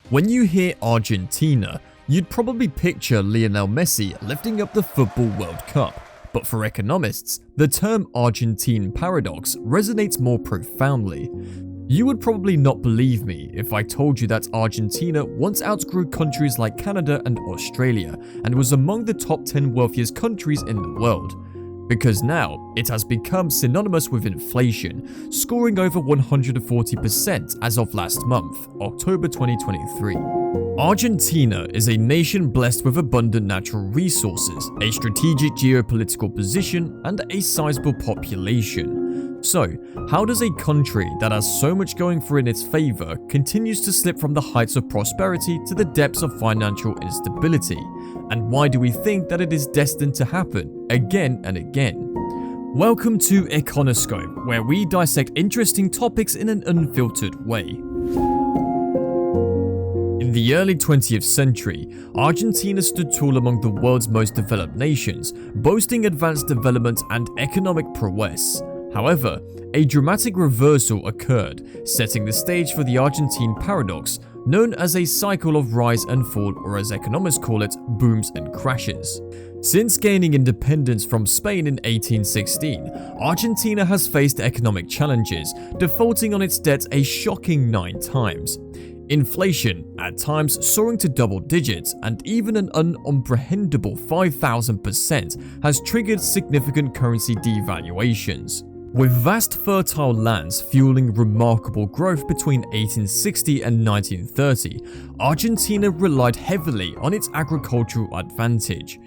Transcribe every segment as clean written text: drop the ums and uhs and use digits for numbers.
When you hear Argentina, you'd probably picture Lionel Messi lifting up the Football World Cup. But for economists, the term Argentine paradox resonates more profoundly. You would probably not believe me if I told you that Argentina once outgrew countries like Canada and Australia and was among the top 10 wealthiest countries in the world. Because now, it has become synonymous with inflation, scoring over 140% as of last month, October 2023. Argentina is a nation blessed with abundant natural resources, a strategic geopolitical position, and a sizable population. So, how does a country that has so much going for in its favor continues to slip from the heights of prosperity to the depths of financial instability? And why do we think that it is destined to happen again and again? Welcome to Econoscope, where we dissect interesting topics in an unfiltered way. In the early 20th century, Argentina stood tall among the world's most developed nations, boasting advanced development and economic prowess. However, a dramatic reversal occurred, setting the stage for the Argentine paradox, known as a cycle of rise and fall, or as economists call it, booms and crashes. Since gaining independence from Spain in 1816, Argentina has faced economic challenges, defaulting on its debt a shocking 9 times. Inflation, at times soaring to double digits, and even an uncomprehendable 5,000% has triggered significant currency devaluations. With vast fertile lands fueling remarkable growth between 1860 and 1930, Argentina relied heavily on its agricultural advantage.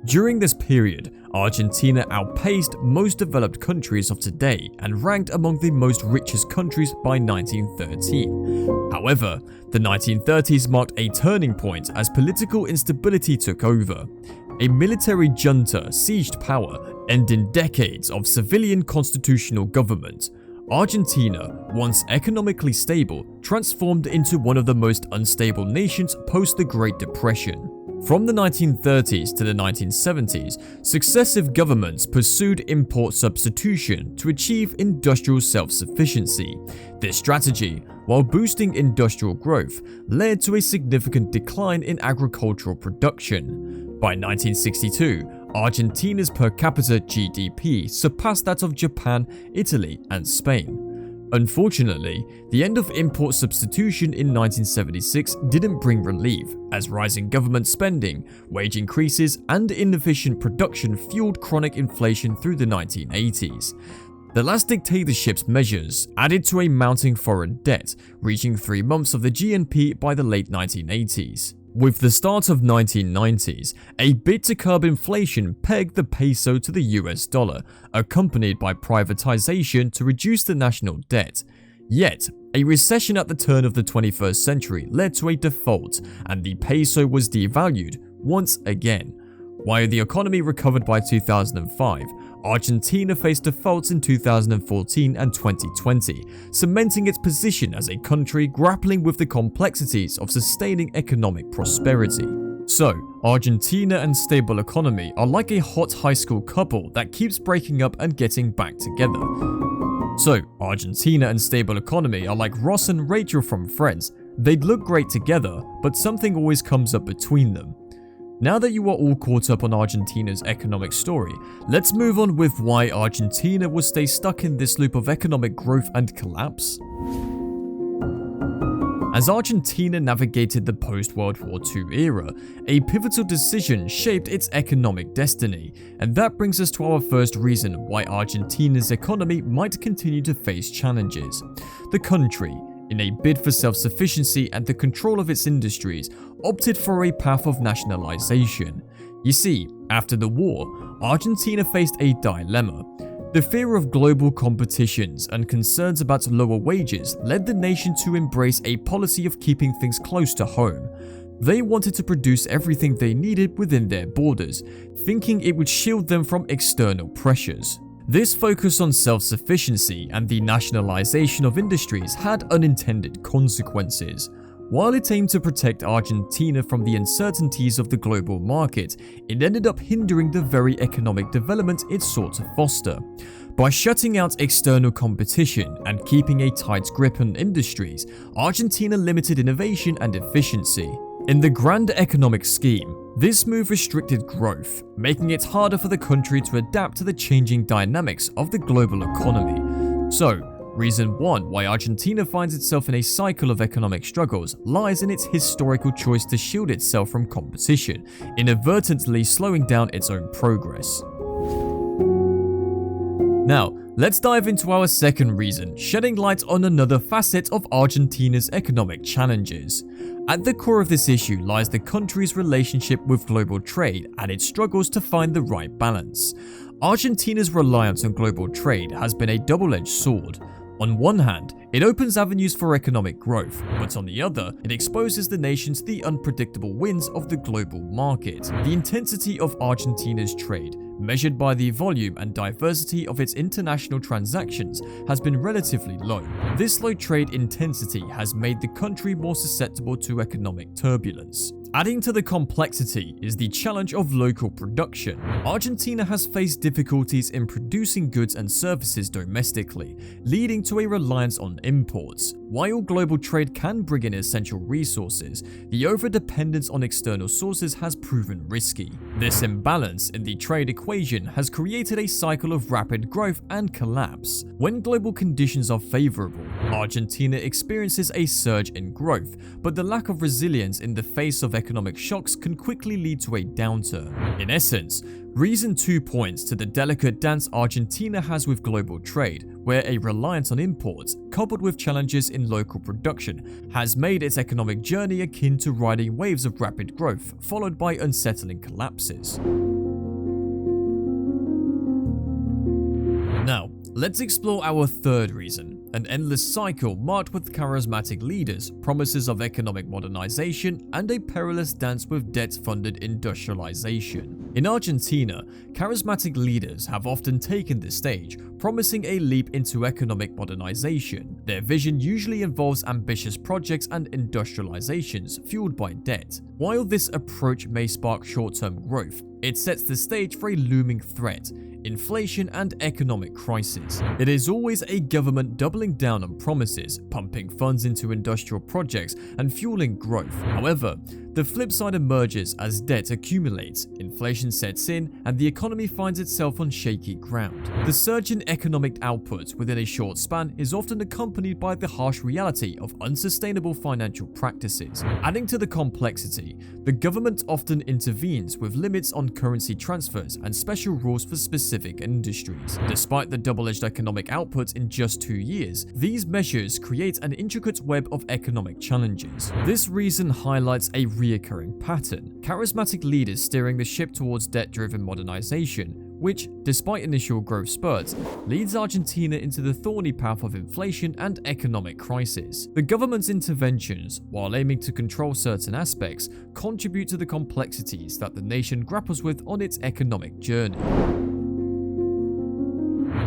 During this period, Argentina outpaced most developed countries of today and ranked among the most richest countries by 1913. However, the 1930s marked a turning point as political instability took over. A military junta seized power, ending decades of civilian constitutional government. Argentina, once economically stable, transformed into one of the most unstable nations post the Great Depression. From the 1930s to the 1970s, successive governments pursued import substitution to achieve industrial self-sufficiency. This strategy, while boosting industrial growth, led to a significant decline in agricultural production. By 1962, Argentina's per capita GDP surpassed that of Japan, Italy, and Spain. Unfortunately, the end of import substitution in 1976 didn't bring relief, as rising government spending, wage increases, and inefficient production fueled chronic inflation through the 1980s. The last dictatorship's measures added to a mounting foreign debt, reaching 3 months of the GNP by the late 1980s. With the start of 1990s, a bid to curb inflation pegged the peso to the US dollar, accompanied by privatization to reduce the national debt. Yet, a recession at the turn of the 21st century led to a default, and the peso was devalued once again. While the economy recovered by 2005, Argentina faced defaults in 2014 and 2020, cementing its position as a country grappling with the complexities of sustaining economic prosperity. So, Argentina and stable economy are like a hot high school couple that keeps breaking up and getting back together. So, Argentina and stable economy are like Ross and Rachel from Friends. They'd look great together, but something always comes up between them. Now that you are all caught up on Argentina's economic story, let's move on with why Argentina will stay stuck in this loop of economic growth and collapse. As Argentina navigated the post-World War II era, a pivotal decision shaped its economic destiny, and that brings us to our first reason why Argentina's economy might continue to face challenges. The country, in a bid for self-sufficiency and the control of its industries, opted for a path of nationalization. You see, after the war, Argentina faced a dilemma. The fear of global competitions and concerns about lower wages led the nation to embrace a policy of keeping things close to home. They wanted to produce everything they needed within their borders, thinking it would shield them from external pressures. This focus on self-sufficiency and the nationalization of industries had unintended consequences. While it aimed to protect Argentina from the uncertainties of the global market, it ended up hindering the very economic development it sought to foster. By shutting out external competition and keeping a tight grip on industries, Argentina limited innovation and efficiency. In the grand economic scheme, this move restricted growth, making it harder for the country to adapt to the changing dynamics of the global economy. So, reason 1 why Argentina finds itself in a cycle of economic struggles lies in its historical choice to shield itself from competition, inadvertently slowing down its own progress. Now, let's dive into our second reason, shedding light on another facet of Argentina's economic challenges. At the core of this issue lies the country's relationship with global trade and its struggles to find the right balance. Argentina's reliance on global trade has been a double-edged sword. On one hand, it opens avenues for economic growth, but on the other, it exposes the nation to the unpredictable winds of the global market. The intensity of Argentina's trade, measured by the volume and diversity of its international transactions, has been relatively low. This low trade intensity has made the country more susceptible to economic turbulence. Adding to the complexity is the challenge of local production. Argentina has faced difficulties in producing goods and services domestically, leading to a reliance on imports. While global trade can bring in essential resources, the overdependence on external sources has proven risky. This imbalance in the trade equation has created a cycle of rapid growth and collapse. When global conditions are favorable, Argentina experiences a surge in growth, but the lack of resilience in the face of economic shocks can quickly lead to a downturn. In essence, reason 2 points to the delicate dance Argentina has with global trade, where a reliance on imports, coupled with challenges in local production, has made its economic journey akin to riding waves of rapid growth, followed by unsettling collapses. Now, let's explore our third reason, an endless cycle marked with charismatic leaders, promises of economic modernization, and a perilous dance with debt-funded industrialization. In Argentina, charismatic leaders have often taken the stage, promising a leap into economic modernization. Their vision usually involves ambitious projects and industrializations fueled by debt. While this approach may spark short-term growth, it sets the stage for a looming threat: inflation and economic crisis. It is always a government doubling down on promises, pumping funds into industrial projects, and fueling growth. However, the flip side emerges as debt accumulates, inflation sets in, and the economy finds itself on shaky ground. The surge in economic output within a short span is often accompanied by the harsh reality of unsustainable financial practices. Adding to the complexity, the government often intervenes with limits on currency transfers and special rules for specific industries. Despite the double-edged economic output in just 2 years, these measures create an intricate web of economic challenges. This reason highlights a reoccurring pattern: charismatic leaders steering the ship towards debt-driven modernization, which, despite initial growth spurts, leads Argentina into the thorny path of inflation and economic crisis. The government's interventions, while aiming to control certain aspects, contribute to the complexities that the nation grapples with on its economic journey.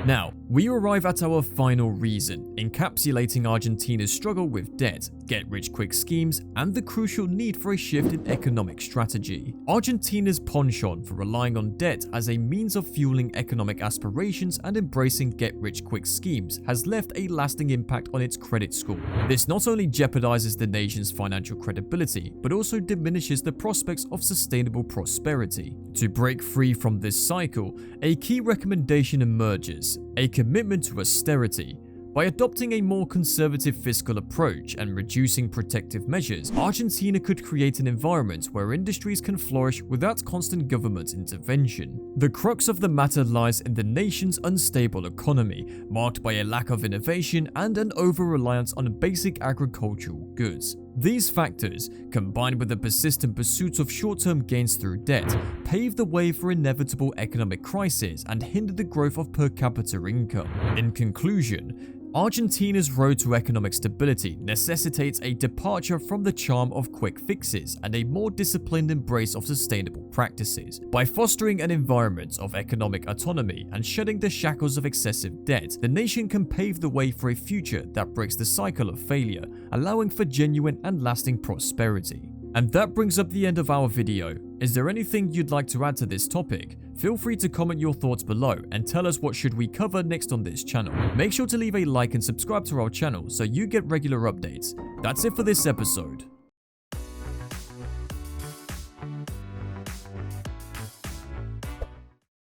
Now, we arrive at our final reason, encapsulating Argentina's struggle with debt, get-rich-quick schemes, and the crucial need for a shift in economic strategy. Argentina's penchant for relying on debt as a means of fueling economic aspirations and embracing get-rich-quick schemes has left a lasting impact on its credit score. This not only jeopardizes the nation's financial credibility, but also diminishes the prospects of sustainable prosperity. To break free from this cycle, a key recommendation emerges: a commitment to austerity. By adopting a more conservative fiscal approach and reducing protective measures, Argentina could create an environment where industries can flourish without constant government intervention. The crux of the matter lies in the nation's unstable economy, marked by a lack of innovation and an over-reliance on basic agricultural goods. These factors, combined with the persistent pursuit of short-term gains through debt, pave the way for inevitable economic crisis and hinder the growth of per capita income. In conclusion, Argentina's road to economic stability necessitates a departure from the charm of quick fixes and a more disciplined embrace of sustainable practices. By fostering an environment of economic autonomy and shedding the shackles of excessive debt, the nation can pave the way for a future that breaks the cycle of failure, allowing for genuine and lasting prosperity. And that brings up the end of our video. Is there anything you'd like to add to this topic? Feel free to comment your thoughts below and tell us what should we cover next on this channel. Make sure to leave a like and subscribe to our channel so you get regular updates. That's it for this episode.